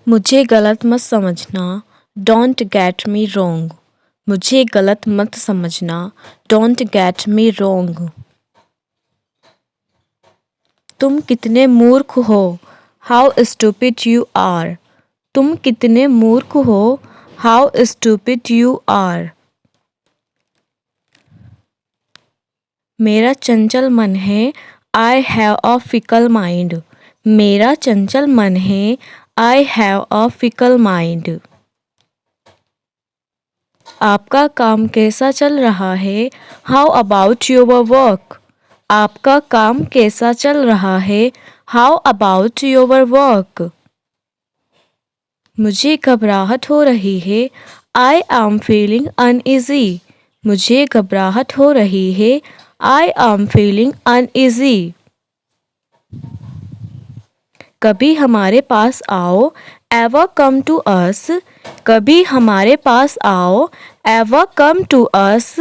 मुझे गलत मत समझना, डोंट गेट मी रोंग। मुझे गलत मत समझना, डोंट गेट मी रोंग। तुम कितने मूर्ख हो, हाउ स्टूपिड यू आर। तुम कितने मूर्ख हो, हाउ स्टूपिड यू आर। मेरा चंचल मन है, I have a fickle mind. मेरा चंचल मन है, I have a fickle mind. आपका काम कैसा चल रहा है, हाउ अबाउट योर वर्क। आपका काम कैसा चल रहा है, हाउ अबाउट योर वर्क। मुझे घबराहट हो रही है, आई एम फीलिंग अनईजी। मुझे घबराहट हो रही है, आई एम फीलिंग अनईजी। कभी हमारे पास आओ, एवर कम टू अस। कभी हमारे पास आओ, एवर कम टू अस।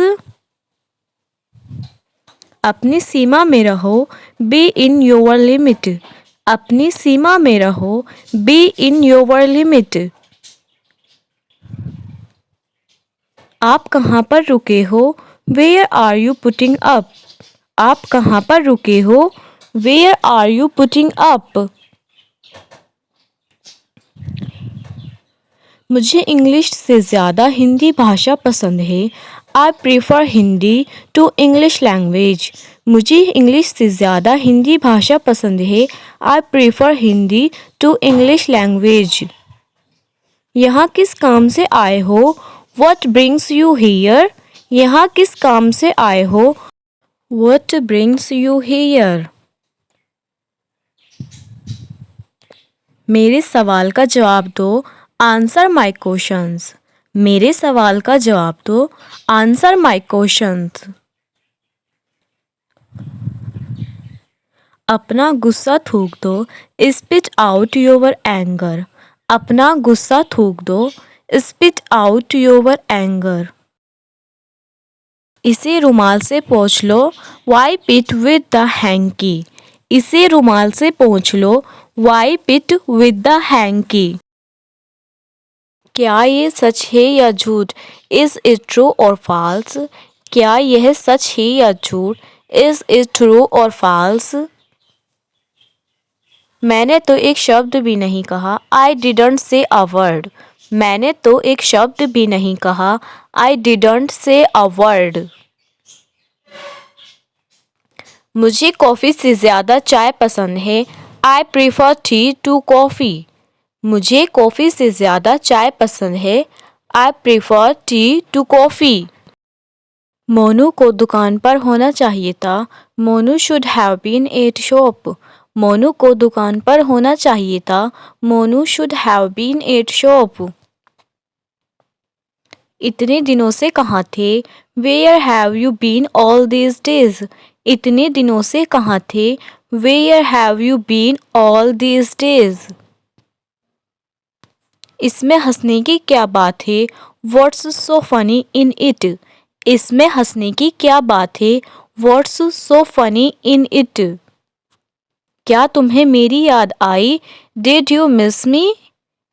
अपनी सीमा में रहो, बी इन योर लिमिट। अपनी सीमा में रहो, बी इन योर लिमिट। आप कहाँ पर रुके हो, where are you putting up. आप कहाँ पर रुके हो, where are you putting up. मुझे इंग्लिश से ज़्यादा हिंदी भाषा पसंद है, I prefer Hindi to English language. मुझे इंग्लिश से ज़्यादा हिंदी भाषा पसंद है, I prefer Hindi to English language. यहाँ किस काम से आए हो, व्हाट ब्रिंग्स यू हियर। यहाँ किस काम से आए हो, व्हाट ब्रिंग्स यू हियर। मेरे सवाल का जवाब दो, आंसर माई क्वेश्चंस। मेरे सवाल का जवाब दो, आंसर माई क्वेश्चंस। अपना गुस्सा थूक दो, स्पिट आउट योर एंगर। अपना गुस्सा थूक दो, स्पिट आउट योर एंगर। इसे रुमाल से पोंछ लो, wipe it with the hanky. इसे रुमाल से पोंछ लो, wipe it with the hanky. क्या ये सच है या झूठ, is it true or false. क्या यह सच है या झूठ, is it true or false. मैंने तो एक शब्द भी नहीं कहा, I didn't say a word. मैंने तो एक शब्द भी नहीं कहा, I didn't say a word. मुझे कॉफ़ी से ज़्यादा चाय पसंद है, I prefer tea to coffee. मुझे कॉफ़ी से ज़्यादा चाय पसंद है, I prefer tea to coffee. Monu को दुकान पर होना चाहिए था, Monu should have been at shop. Monu को दुकान पर होना चाहिए था, Monu should have been at shop. इतने दिनों से कहाँ थे, where have you been all these days. इतने दिनों से कहाँ थे, where have you been all these days. इसमें हंसने की क्या बात है, what's so funny in it. इसमें हंसने की क्या बात है, what's so funny in it. क्या तुम्हें मेरी याद आई, डिड यू मिस मी।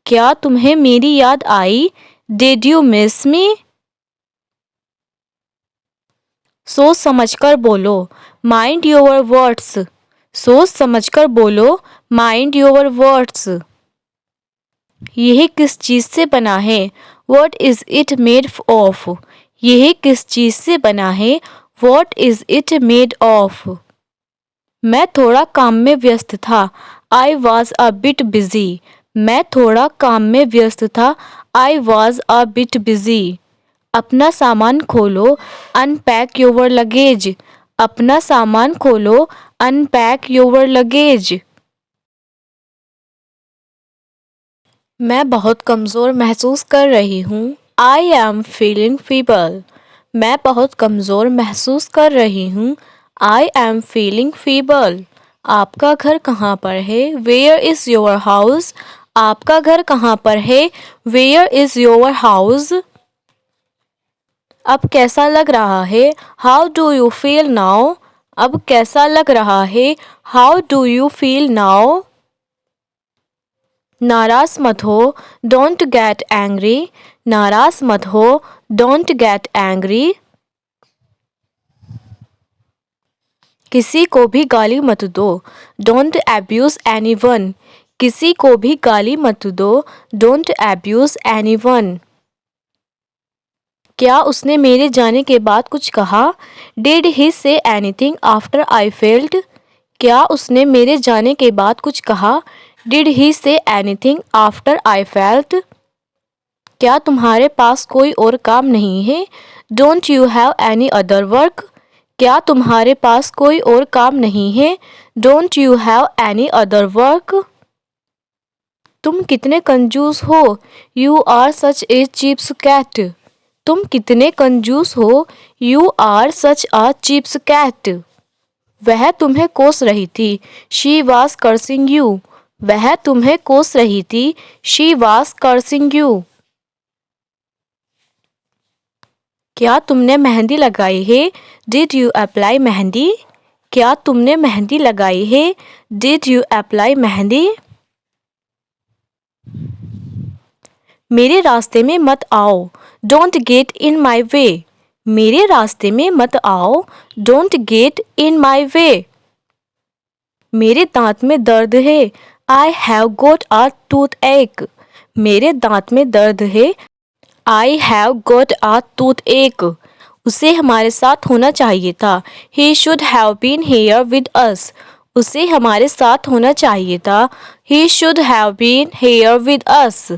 क्या तुम्हें मेरी याद आई, डिड यू मिस मी। सोच समझकर बोलो, माइंड योर वर्ड्स। सोच समझकर बोलो, माइंड योर वर्ड्स। यह किस चीज़ से बना है, what is it made of. यह किस चीज़ से बना है, what is it made of. मैं थोड़ा काम में व्यस्त था, I was a bit busy. मैं थोड़ा काम में व्यस्त था, I was a bit busy. अपना सामान खोलो, अनपैक योर लगेज। अपना सामान खोलो, अनपैक योर लगेज। मैं बहुत कमज़ोर महसूस कर रही हूँ, आई एम फीलिंग फीबल। मैं बहुत कमज़ोर महसूस कर रही हूँ, आई एम फीलिंग फीबल। आपका घर कहाँ पर है, वेयर इज़ योर हाउस। आपका घर कहाँ पर है, वेयर इज़ योर हाउस। अब कैसा लग रहा है, how do you feel now. अब कैसा लग रहा है, how do you feel now. नाराज मत हो, डोंट गेट एंग्री। नाराज मत हो, डोंट गेट एंग्री। किसी को भी गाली मत दो, डोंट एब्यूज एनीवन। किसी को भी गाली मत दो, डोंट एब्यूज एनीवन। क्या उसने मेरे जाने के बाद कुछ कहा? Did he say anything after I felt? क्या उसने मेरे जाने के बाद कुछ कहा? Did he say anything after I felt? क्या तुम्हारे पास कोई और काम नहीं है? Don't you have any other work? क्या तुम्हारे पास कोई और काम नहीं है? Don't you have any other work? तुम कितने कंजूस हो? You are such a cheapskate. तुम कितने कंजूस हो? You are such a cheapskate. वह तुम्हें कोस रही थी, शी वॉज कर्सिंग यू। वह तुम्हें कोस रही थी, शी वॉज कर्सिंग यू। क्या तुमने मेहंदी लगाई है? Did you apply mehndi? क्या तुमने मेहंदी लगाई है? Did you apply mehndi? मेरे रास्ते में मत आओ, डोंट गेट इन माई वे। मेरे रास्ते में मत आओ, डोंट गेट इन माई वे। मेरे दांत में दर्द है, I have got a tooth एक। मेरे दांत में दर्द है, I have got a tooth एक। उसे हमारे साथ होना चाहिए था, he should have been here with us. उसे हमारे साथ होना चाहिए था, he should have been here with us.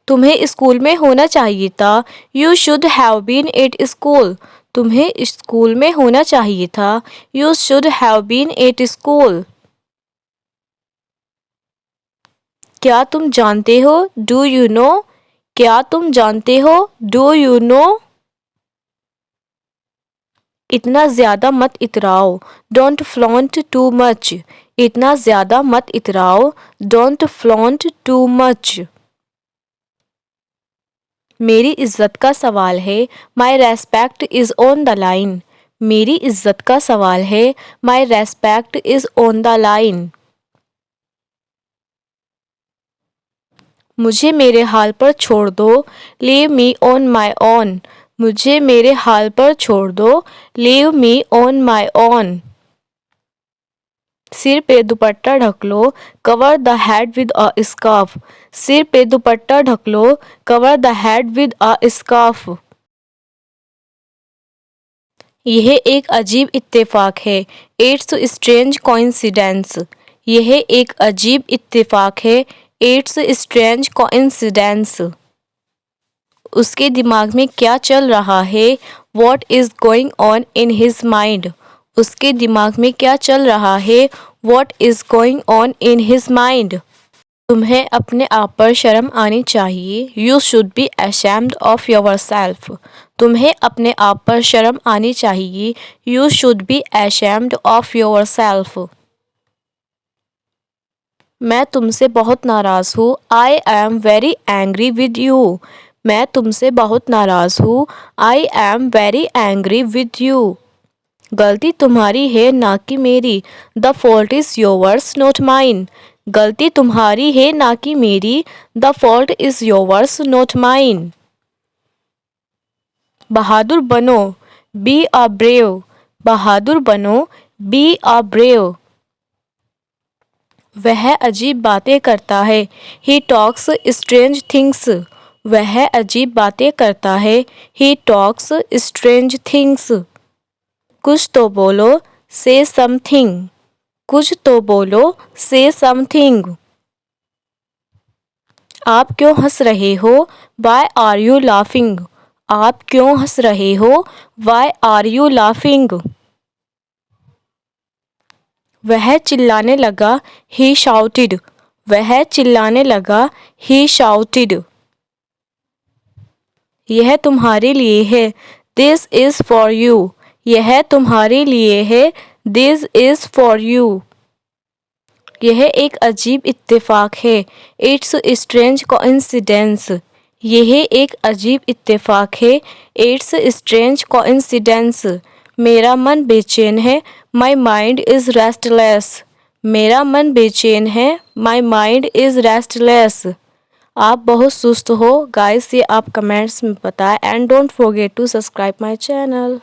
तुम्हें स्कूल में होना चाहिए था, you should have been at school. तुम्हें स्कूल में होना चाहिए था, you should have been at school. क्या तुम जानते हो? Do you know? क्या तुम जानते हो? Do you know? इतना ज़्यादा मत इतराओ, डोंट फ्लॉन्ट टू मच। इतना ज़्यादा मत इतराओ, डोंट फ्लॉन्ट टू मच। मेरी इज्जत का सवाल है, my respect is on the line. मेरी इज्जत का सवाल है, my respect is on the line. मुझे मेरे हाल पर छोड़ दो, leave me on my own. मुझे मेरे हाल पर छोड़ दो, leave me on my own. सिर पे दुपट्टा ढक लो, cover the head with a scarf. सिर पे दुपट्टा ढक लो, cover the head with a scarf. यह एक अजीब इत्तेफाक है, इट्स स्ट्रेंज कोइंसिडेंस। यह एक अजीब इत्तेफाक है, इट्स स्ट्रेंज कोइंसिडेंस। उसके दिमाग में क्या चल रहा है? What is going on in his mind? उसके दिमाग में क्या चल रहा है? What is going on in his mind? तुम्हें अपने आप पर शर्म आनी चाहिए, you should be ashamed of your self. तुम्हें अपने आप पर शर्म आनी चाहिए, you should be ashamed of your self. मैं तुमसे बहुत नाराज़ हूँ, I am very angry with you. मैं तुमसे बहुत नाराज़ हूँ, I am very angry with you. गलती तुम्हारी है ना कि मेरी, the fault is yours not mine. गलती तुम्हारी है ना कि मेरी, the fault is yours not mine. बहादुर बनो, बी अ ब्रेव। बहादुर बनो, बी अ ब्रेव। वह अजीब बातें करता है, ही टॉक्स स्ट्रेंज थिंग्स। वह अजीब बातें करता है, ही टॉक्स स्ट्रेंज थिंग्स। कुछ तो बोलो, से समथिंग। कुछ तो बोलो, से समथिंग। आप क्यों हंस रहे हो? Why are you laughing? आप क्यों हंस रहे हो? Why are you laughing? वह चिल्लाने लगा, ही शाउटेड। वह चिल्लाने लगा, ही शाउटेड। यह तुम्हारे लिए है, दिस इज़ फॉर यू। यह तुम्हारे लिए है, दिस इज़ फॉर यू। यह एक अजीब इत्तेफाक है, इट्स स्ट्रेंज कोइंसिडेंस। यह एक अजीब इत्तेफाक है, इट्स स्ट्रेंज कोइंसिडेंस। मेरा मन बेचैन है, माई माइंड इज़ रेस्टलेस। मेरा मन बेचैन है, माई माइंड इज़ रेस्टलेस। आप बहुत सुस्त हो गाइस, ये आप कमेंट्स में बताएं and don't forget to subscribe my channel.